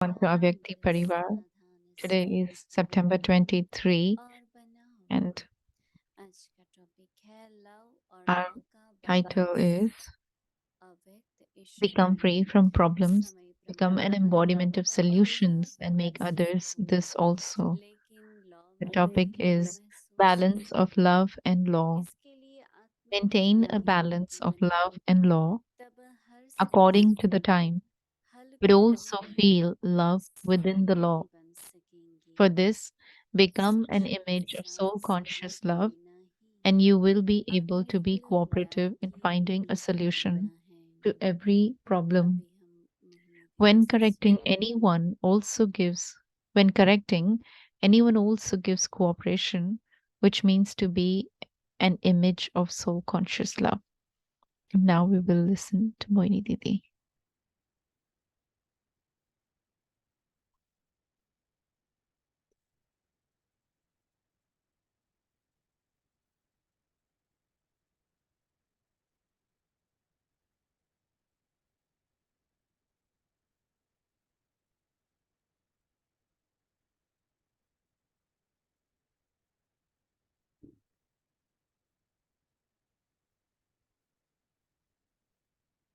On to Avyakti Parivar. Today is September 23, and आज का topic है लव और our लव का title बैलेंस is अव्यक्त ईश्वर Become Free from Problems, समय Become an प्रबंधन Embodiment of और Solutions, and Make unbalance others ज़रूर this also. लेकिन लव The में topic is महसूस Balance नहीं of Love and Law. इसके लिए आत्मिक Maintain a ध्यान की balance जरूरत of है love and law तब हर according to समस्या the time, हल but की also तरह feel love within the सामान्य law. बन सकेंगी For this, become an शिक्षा के image of साथ soul conscious समाप्त love, होना ही and you will be able to be आत्मविकास cooperative in की finding a प्रक्रिया solution है to every problem. अभी हम मोहिनी दीदी When से correcting सुनेंगे anyone also gives when correcting anyone also gives cooperation, which means to be an image of soul conscious love. Now we will listen to Mohini Didi.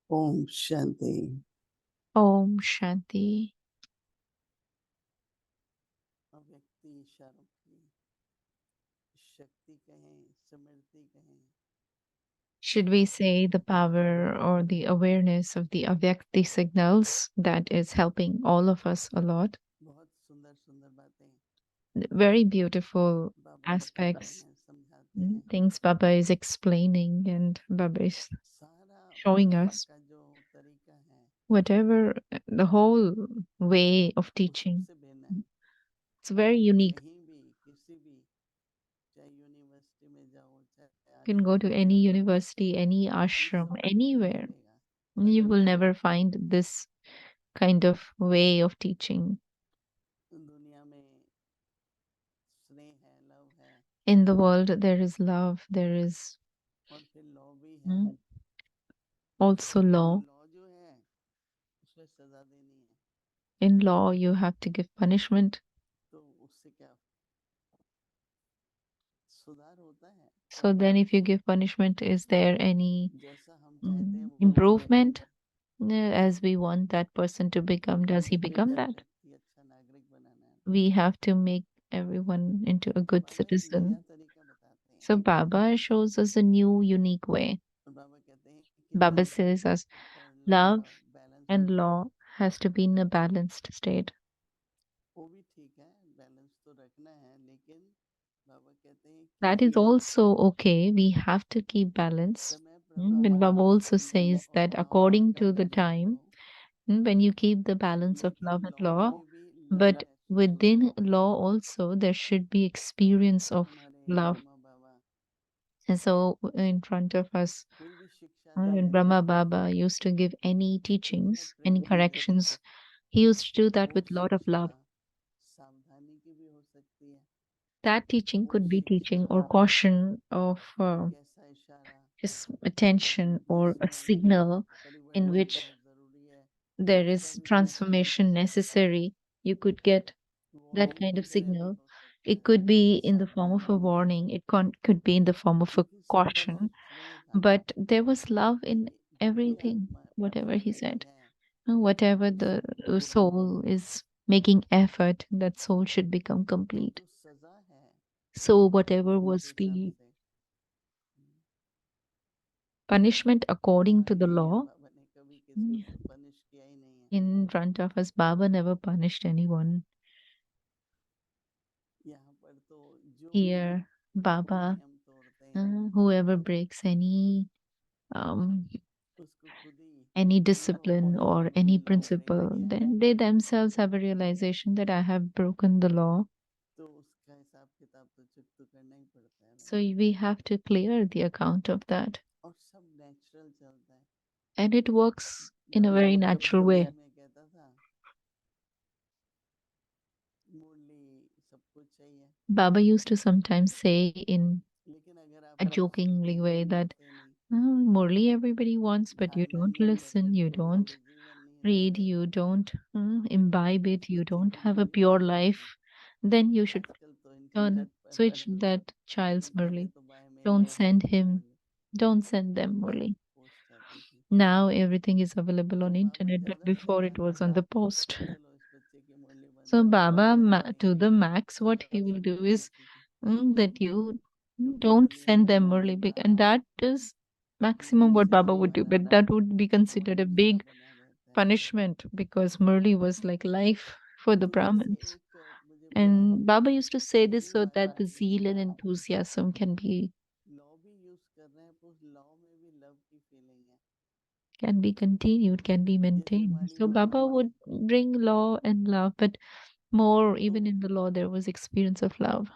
Om Shanti. Om Shanti. अव्यक्ति इशारों की शक्ति कहें, समृद्धि कहें, Should we say the power or the awareness of the Avyakti signals that is helping all of us a lot? बहुत सुंदर सुंदर बातें Very beautiful बाबा बताते aspects, हैं, समझाते हैं। things Baba is explaining and Baba is सारा showing बाबा us. का जो तरीका है Whatever the whole way of वो teaching, सबसे भिन्न है। it's very आप unique. कहीं भी किसी भी, चाहे यूनिवर्सिटी में जाओ, चाहे You can go आश्रम to में any जाओ, university, any इन ashram, सब में नहीं anywhere. मिलेगा। You will never find this kind of way of teaching. दुनिया में स्नेह है, लव है, In the world, there is love, there is और फिर लॉ भी है। mm, also वो law. लॉ जो है उसमें सजा देनी है, In law, you have to give punishment. तो उससे क्या सुधार होता है? So then, if you give punishment, is there any जैसा हम चाहते हैं वो बनेगा improvement? क्या? As we want that person to become, does he हमें become बेहतर that? व्यक्ति, अच्छा नागरिक बनाना है। We have to make everyone into a तो good बाबा एक नया citizen. तरीका बताते हैं, So Baba shows us a new, unique way. और बाबा कहते हैं कि Baba लव says us और लॉ love का बैलेंस and होना law चाहिए। has to be in a balanced state. वो भी ठीक है, बैलेंस तो रखना है, लेकिन बाबा कहते हैं That is कि also okay. We have to keep balance. समय प्रबंधन And Baba also says that और लॉ according का to the बैलेंस time, हो, when you keep the balance of लेकिन love and लॉ law, में भी लव but महसूस within हो। law also there should be experience of हमारे love. Brahma Baba And so in front of us, कोई भी शिक्षा when देने Brahma जाते हैं Baba used to give any तो उनमें teachings, any प्रेम की जरूरत corrections, है। he used to do that वो with a lot of love. शिक्षा सावधानी की भी हो सकती है, That teaching वो could be शिक्षा teaching or caution of एक ऐसा इशारा just attention or a जिसमें signal in परिवर्तन which बहुत जरूरी है, there उसका is भी प्रचार कर transformation सकते हैं। necessary. You could get that warning kind की of तरह भी signal. हो सकता It है, could be in the form of सावधानी a की तरह warning, भी, could be in the form of a लेकिन सब तरफ caution, एक स्नेह था but there was love in कि जो भी everything, आत्मा whatever he मेहनती said. है Whatever उसे the पूरा करो। soul is making effort, that soul should become तो complete. जो सजा है So, whatever धर्म के was हिसाब the से, punishment according to हमारे the यहाँ law, बाबा ने कभी किसी को पनिश किया ही नहीं है। in front of us, Baba never punished anyone. यहाँ पर तो जो भी Here, कोई Baba, नियम तोड़ते हैं whoever breaks um, उसको खुद ही any उनको discipline अपने or मन में any लॉ ब्रेक principle, किया है, then they themselves have a realization that I have broken the law. तो उसका हिसाब किताब तो चुक तो करना ही पड़ता है So भाई। we have to clear the account of that. और सब नेचुरल चलता है। And it works in a Baba very कभी natural कभी way. हमें कहता था मुरली सब कुछ चाहिए, Baba used to sometimes say in लेकिन अगर आप a उसको सुनते jokingly नहीं way that करते नहीं, Murli everybody wants, but you ध्यान don't नहीं करते listen, you तो फिर don't वो जीवन नहीं read, you don't imbibe it, you बच्चे don't की have a मौली pure बनते हैं। life, then you should आजकल तो इनकी turn लत switch पकड़ लो, that child's निकले Murli. तो बाय मेल Don't या send फीमेल him. वाले। Don't send them पहले Murli. पोस्ट आती थी। Now everything is available तो on बाबा internet, but ज़्यादा before it समझाते was थे on the post. कि चलो इस बच्चे की मुरली बन So जाती थी, Baba, घर to आएंगे the max, तो what he will तपस्वी do हो is जाती थी, that you क्योंकि don't Murali send them banana Murli, बेकार and है। that is maximum Murali what से Baba जो would do, but banana that would be वो considered a हमेशा big बना रहता है। punishment because Murli was like life for the तो जैसे Brahmins. एक मुझे बड़ा And Baba used to say this feeling so आया that the कि zeal and enthusiasm लॉ भी यूज कर रहे हैं, तो उस लॉ में भी लव की फीलिंग है। can be continued, can be जैसे maintained. माड़ी So मामा Baba में would bring law and love, but more तो even in the law there was experience of love.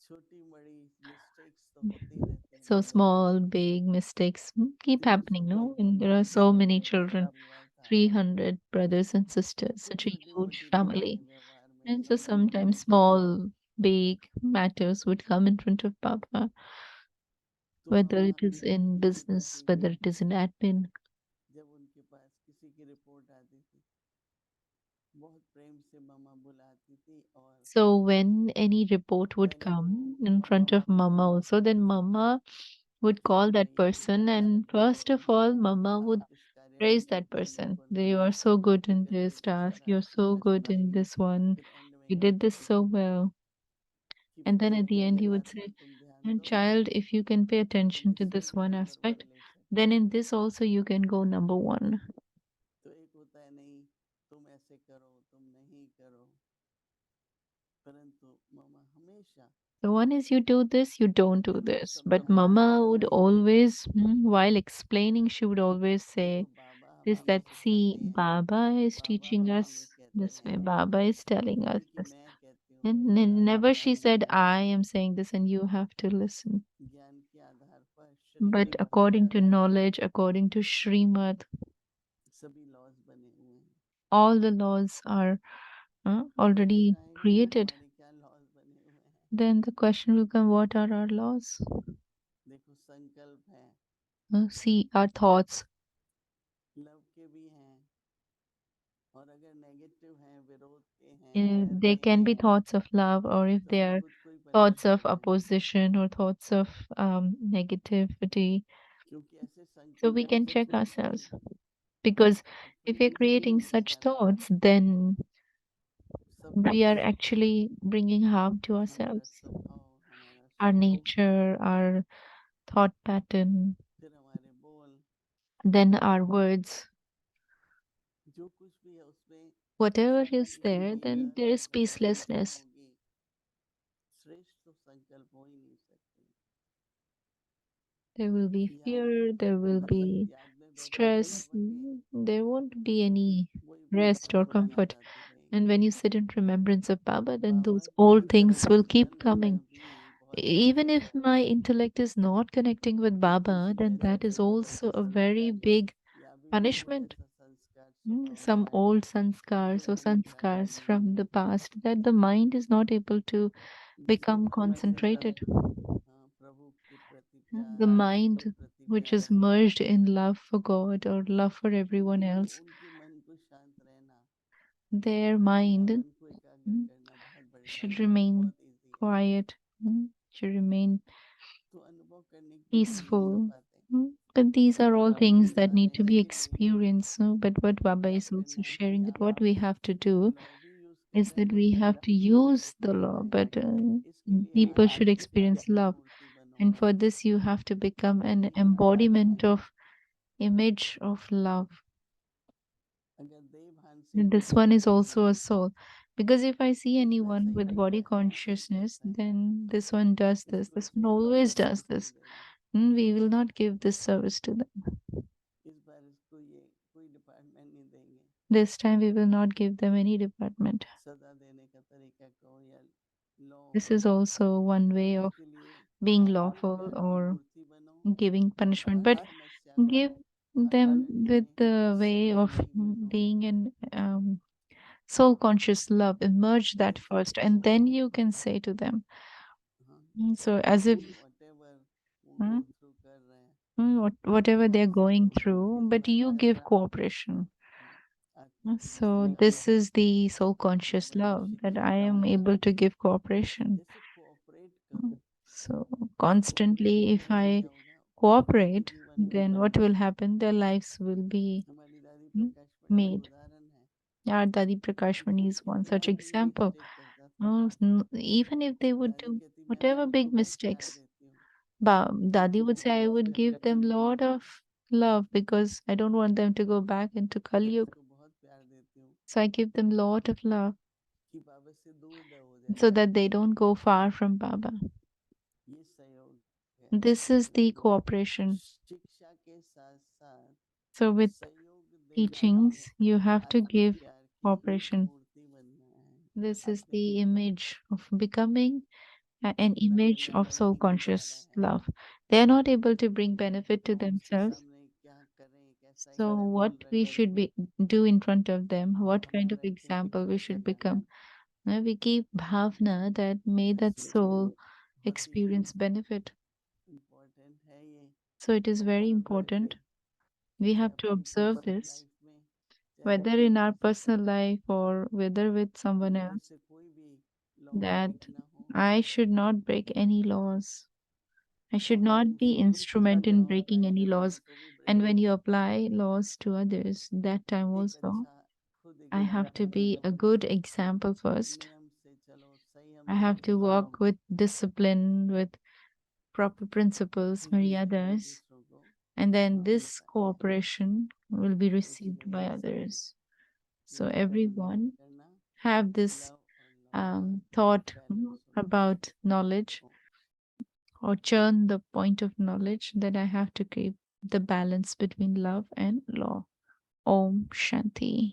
छोटी बड़ी मिस्टेक्स तो होती रहती हैं So बड़ों में। small, big mistakes keep happening, 300 no? And there are so many members का children, परिवार था, 300 brothers and sisters, तो such a छोटी huge मोटी बातें family. व्यवहार में And so झगड़े होते sometimes थे। small, big matters would come in front of Baba, तो whether मामा it is एक in चीज business, बताती थी, whether it is in admin. जब उनके पास किसी की रिपोर्ट आती थी, बहुत प्रेम से मामा बुलाती थी और So when any report would पहले वो come in front mama of की Mama बहन also, then Mama would चली call that गई थी person, and subject first of छोड़कर, all, Mama would आप इस कार्य में praise that जुटे person. बिल्कुल That नहीं, you are so good ये in करके this तो task, you're शरारती so good in पछताएंगे, this one, फिर एंड में you did कहती this थी so well. कि And then बच्चे at the एक end, he would जगह था say, तुम ध्यान and दो, child, if you can pay तुम attention to इसमें this भी one नंबर वन aspect, ले सकते then हो। in this also you can go number one. तो एक होता है नहीं तुम ऐसे करो, तुम नहीं करो, परंतु मामा हमेशा The one is you do this, you don't do जब वो this. But समझाती Mama would समझाएंगी, always, while explaining, she would always देखो say, बाबा this हमें ये that see, सिखाते हैं, Baba is बाबा teaching हमें ये us कहते this way, हैं, Baba is telling us कभी कि this. मैं कहती हूँ And फिर आप never she said, मानेंगे। I am saying this and you have to listen. ज्ञान के आधार पर But श्रीमती पढ़ा according to जाता है, knowledge, according to Srimad, सभी लॉज बने हुए हैं। all the laws are तो क्वेश्चन already आएगा कि created. हमारे क्या लॉज बने हुए हैं। Then the question will come, what are our laws? देखो संकल्प है, See, our thoughts. लव के भी हैं, और अगर नेगेटिव हैं, विरोध के हैं, बैर There के can be हैं, thoughts of love, or if तो they हमें are खुद को ही thoughts परेशान of करना है, opposition or thoughts of negativity. क्योंकि ऐसे So संकल्प we can कैसे check छूटते ourselves. हैं। Because अब if we're प्रेम से भी creating नहीं such जाता है, thoughts, then सब we कुछ are actually bringing harm to हमारा ourselves. स्वभाव, हमारा Our स्वरूप, nature, our thought pattern, फिर हमारे बोल, then our words. जो कुछ भी है उसमें Whatever is शांति there, होगी, then there is रहमत होगा, रहमत peacelessness. होगी। श्रेष्ठ तो संकल्प हो ही नहीं सकते। There will be याद fear, there will be याद में बैठोगे stress, बाबा के, there won't be तो any वही rest बातें or पुरानी comfort. याद आती And रहेंगी। when you sit in remembrance of Baba, then Baba those की old things will keep introduction coming. में भी बहुत Even दिक्कत if है, my intellect is not connecting with या Baba, किसी then ऐसे that is छोटा also बच्चा a very संस्कारी, big या अभी भी कोई punishment. ऐसा संस्कार स्वभाव Some हमारे old जो sanskars or अभी निकालना sanskars नहीं है, from the past that the mind is not able to जिसको become पूर्ण श्रद्धा, concentrated. हाँ, प्रभु के प्रति The प्यार, ईश्वर mind प्रति which प्यार is है, merged in love for God or love for everyone तो else, उनके मन को शांत रहना, their उनका mind मन को एकाग्र करना बहुत बड़ी should बात है, remain बहुत इजी है। quiet, should remain तो अनुभव करने के लिए यही सब peaceful. बातें, But these are all अनुभव things के that need द्वारा to be इसके लिए experienced. But what Baba क्या is also करना है कि sharing that आप what we have to do law भी यूज कर is रहे हैं, that we बच्चा have लव to भी सीखे use तो the क्या law, है, but इसके लिए people आप should experience ज्ञान love. मूर्ति बनो, And for this, you have to become प्रकट an होना embodiment सीखो। of image of love. अगर देह भान से And कोई this one is करेगा also a soul. Because if I see तो वैसा anyone ही with करता body है, वैसा ही consciousness, करता है, then this one does इस this. This बच्चे one को always वापस does नहीं this. देना, We will not give this service to them. इस बार इसको ये कोई डिपार्टमेंट नहीं देंगे, This time we will not give them any department. सदा देने का तरीका कहो या लो This हो, is also one तो way of उसके लिए being आप भी lawful प्यार की or मूर्ति बनो, giving और punishment, हर but समस्या को, give हर them कठिनाई with the way of नहीं करो, being an soul conscious love. Emerge that जैसे first, and then you can say to them. हाँ, So, as if whatever वो hmm, go through कर रहे हैं, whatever they're आज से तो going उनके through, but जीवन you में give ऐसा cooperation. आज So मैं this is cooperate the soul conscious love that I am able to give cooperation. जैसे कोऑपरेट करो So कोऑपरेट constantly, if करने से I क्या होगा उनके cooperate, जीवन में then what will happen? Their lives will be हमारी दादी mm, प्रकाश मणि एक made. उदाहरण है Our Dadi Prakashmani वो is one इतना such बड़ी example. मिस्टेक करता था No, even if they would दादी do कहती मैं whatever सबको big बहुत प्यार mistakes, देती हूँ Dadi लेकिन would वो say, I वापस would घर give them जाके lot of love because I don't want them to go back into मैं Kali Yuga. इसको बहुत प्यार देती हूँ So I give them lot of love कि बाबा से दूर न हो so जाए that they don't go far from Baba. ये सहयोग है This is the cooperation. शिक्षा के साथ साथ So with सहयोग देना है teachings, you have to आत्मिक give प्यार की cooperation. मूर्ति बनना है This is आत्मिक the प्यार image of becoming an अपना image कल्याण of soul नहीं कर पा conscious रहा है love. They are not able to bring benefit to तो उसके themselves. सामने क्या करें कैसा So what एग्जाम्पल we करें should be do in front of them, और what kind of हमारा example we चिकित्सा should करना है become. Now we keep bhavna that may that इसलिए soul बहुत ही experience benefit. इम्पोर्टेंट है ये So it is very observe करके important. We कि have to अपनी observe पर्सनल this, लाइफ में चाहे whether अपने in our personal life or whether with someone अंदर else, से कोई भी लॉ that ब्रेक ना हो I should not break any laws. I should और not be दूसरों के साथ instrument जब in breaking अप्लाई any करें laws. उसको भी ब्रेक And ना when you करें apply laws to others, that time एक also, अच्छा खुद I have to example be बनो a good example first. नियम से चलो I संयम से have to चलो work with discipline, with proper principles, फिर ये maryadas, दूसरों को and then मिल this पाता है cooperation will be तो received इसलिए by आप सबने others. ये So बात को ध्यान everyone करना have this लव और लॉ का thought बैलेंस होना about knowledge चाहिए or churn the point of knowledge that I have to keep the balance between love and law. Om Shanti.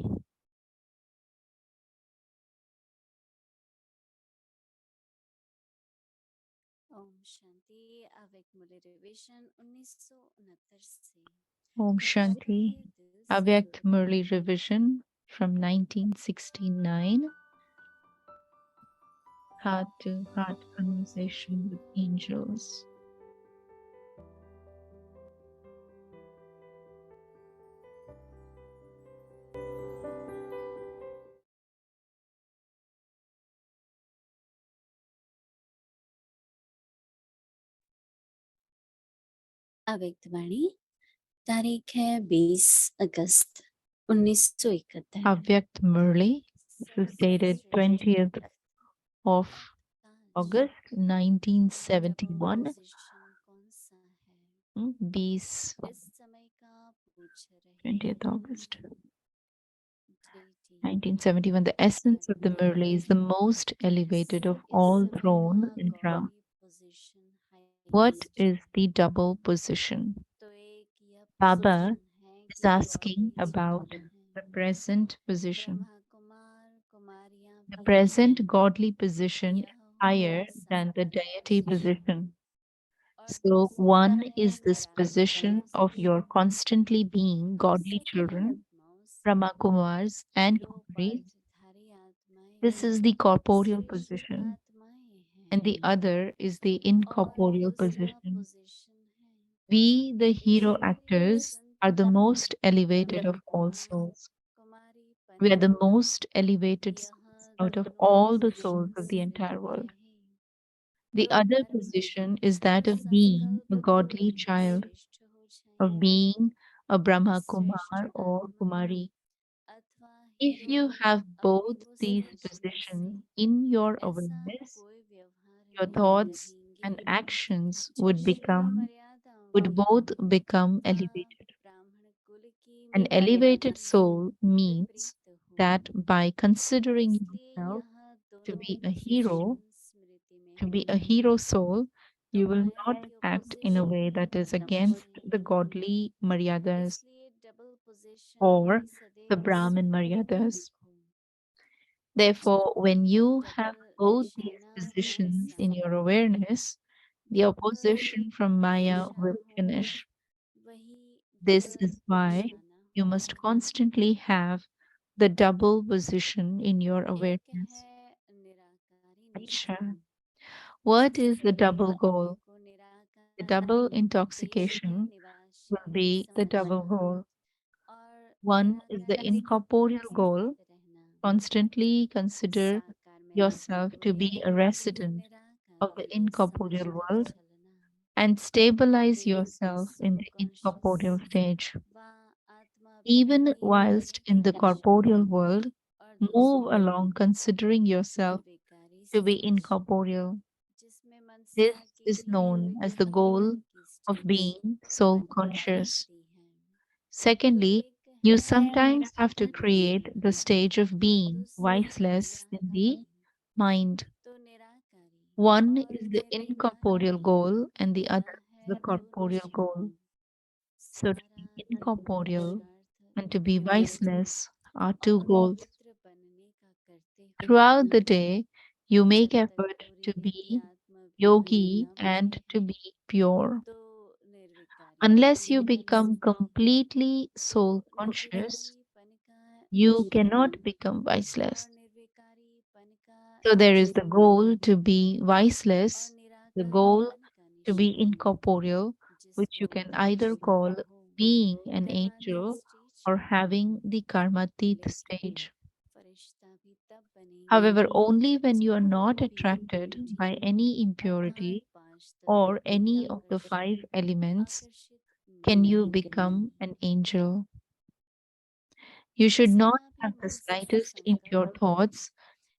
Om Shanti अवेक मूल्य रिवीजन 1969 से Om प्रश्न Shanti. है दिल से Avyakt जुड़ना Murli revision from 1969. Heart to heart conversation with angels. अव्यक्त वाणी तारीख है 20 अगस्त 1971 Avyakt Murli. This is dated Saraswati 20th of कांच August डबल 1971. पोजीशन कौन सा है 20 इस समय का पूछ रहे 20th हैं August deity 1971. The essence of the करते Murli is the हैं most elevated of इस all समय का throne and crown. Godly position What highest is the double position? तो एक यह Baba पोजीशन है is कि asking godly about children the हैं present position. ब्रह्मा कुमार कुमारियां The भी present हैं godly position यह higher हुआ than the साकार deity पोजीशन position. और So, दूसरा one है is this निराकार position of your position constantly being godly second children, आत्माओं से Brahma Kumars and जो Kumaris. पार्थधारी आत्माएं This is हैं the corporeal श्रेष्ठ position, आत्माएं and the हैं other is the और incorporeal दूसरा position. पोजीशन है We, the hero इसलिए actors, are the संतता most elevated Brahma of all Kumar souls. We are कुमारीपन the most elevated यह souls out of दोनों all the souls position of the से entire world. रहे The तो other कर्म position is और that of being a संकल्प godly दोनों ही child, श्रेष्ठ हो of जाएंगे being a Brahma श्रेष्ठ Kumar or आत्मा Kumari. अथवा If hero you have both these अभिभूषण से positions in your ऐसा awareness, कोई व्यवहार your में thoughts करेंगे and actions जो शुद्र मर्यादाओं would की both become अथवा elevated. ब्राह्मण कुल की An मर्यादाओं elevated से soul means विपरीत हो that by considering इसलिए yourself यह to दोनों be a hero, पोजीशन स्मृति में to be a हों hero soul, तो you will माया not की act in a opposition way that is खत्म हो against the जाएगी godly Maryadas इसलिए double position or he the सदैव Brahmin स्मृति में Maryadas. रखो Therefore, जब when you have double both these निशाना कौन positions सा in your है awareness, the एक opposition from Maya Disha will हो finish. वही This डबल is why निशाना you हो must constantly have the double position in your एक awareness. है निराकारी Acha. निष्ठा What is the जिससे double अपने goal? को The निराकार double देश के intoxication will निवासी be the double समझना goal. और One is the निराकार में incorporeal goal. स्थित रहना, Constantly consider साकार में yourself to रहते be a हुए resident of the निराकार में incorporeal समझकर world चलना। and stabilize Being yourself in so the conscious incorporeal stage. व Even आत्माभिमानी whilst होकर in the corporeal world, और move दूसरों along considering yourself निर्विकारी to be समझ incorporeal. जिसमें This मनसा की is known as the निर्विकारी goal मन की of स्टेज being soul बन conscious. जाती है। तो Secondly, एक you है sometimes have to create Nirankari the stage of और being दूसरी viceless in the Nirankari. mind. तो निराकारी One और is the incorporeal निर्विकारी goal and the यह other is the है corporeal goal. पुरुषार्थ। So to be सारा incorporeal पुरुषार्थ and to be यही viceless are two और goals. पवित्र बनने का करते हुए Throughout the day, you make जब तक effort पूरी to रीति be आत्माभिमानी yogi न and बने to be pure. तो निर्विकारी Unless नहीं you बन become सकते। completely तो soul conscious, निर्विकारीपन का you जीवन cannot become और viceless. निर्विकारीपन का So there is the जीवन goal to be और viceless, the goal निराकारीपन का to be निश्चय incorporeal, which जिसको you can either call पुरुषार्थ हो। being an कर्मातीत angel stage or है having the karmatit लेकिन stage. फरिश्ता भी तब बनेंगे However, only when you जब are कोई not भी attracted by इम्प्योरिटी any अर्थात impurity पांच or तत्वों की any of the five elements आकर्षित can you नहीं become करेंगे। an angel. You should not जहाँ भी have the मन से slightest impure संकल्प thoughts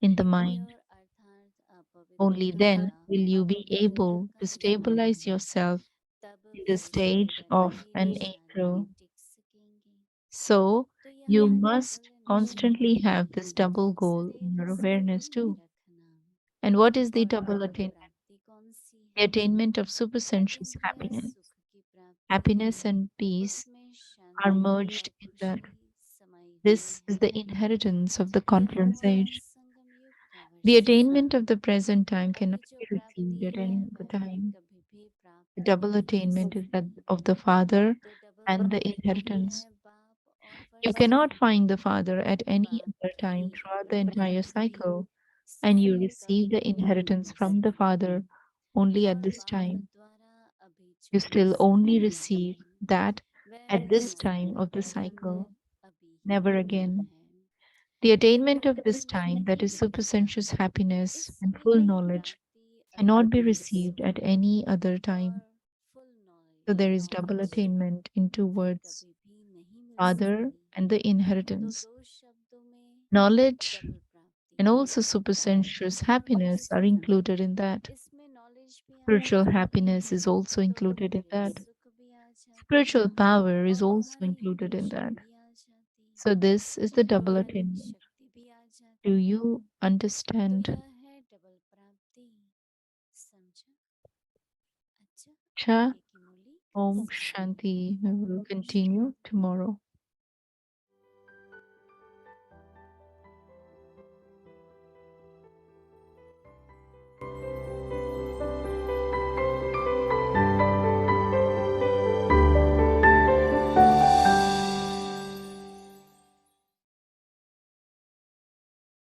in the mind. Impure अर्थात अपवित्र Only का then या will you be अपवित्रता able का to जन्म stabilize हो yourself तब in the फरिश्ते stage of बनकर an शादी में angel. टिक सकेंगे। So तो you यह must डबल constantly निश्चय have this double goal in सदैव your awareness स्थिति में too. रखना। And what is the और double डबल attainment? प्राप्ति कौन सी The है? attainment of supersensuous अतीन्द्रिय happiness. सुख की प्राप्ति Happiness and peace उसमें are शांति merged और in that. खुशी समाई हुई This is है। the inheritance of the यह confluence है age. संगम युग का The Varsha. attainment of the present time cannot अभी जो be received प्राप्ति at है any other वह time. कभी भी The प्राप्त double नहीं हो attainment is that सकती। of the Father तो डबल and the प्राप्ति inheritance. है बाप और You Varsha. cannot find the Father at any बाप other की time throughout the entire प्राप्ति cycle, and you सारे receive the कभी नहीं inheritance हो from the सकती Father only at और this बाप time. द्वारा अभी You जो still only साकार receive है that वह at this time of the हमारे cycle, अंदर अभी ही never होना again. है। The यह attainment of प्राप्ति this नहीं time, that is मिलेगा। supersensuous इस happiness and समय full की knowledge, प्राप्ति cannot be अतीन्द्रिय received सुख at any other time. और full So there is double knowledge attainment in two फिर words, कभी भी नहीं मिल Father सकती। and the तो inheritance. दो शब्दों में Knowledge डबल प्राप्ति and है। also supersensuous और happiness are सुख भी included in that. इसमें नॉलेज भी आ Spiritual जाती happiness is also तो included in इंद्रिय that. सुख भी आ जाता Spiritual power is और also हमारी included in खुशी that. भी आ जाती So this is the और double हमारी attainment. शक्ति भी आ Do जाती। you तो understand? यह है डबल प्राप्ति। समझा? अच्छा, Cha आगे की मुरली कल Om सुनेंगे। Shanti. We will Om continue Shanti. tomorrow.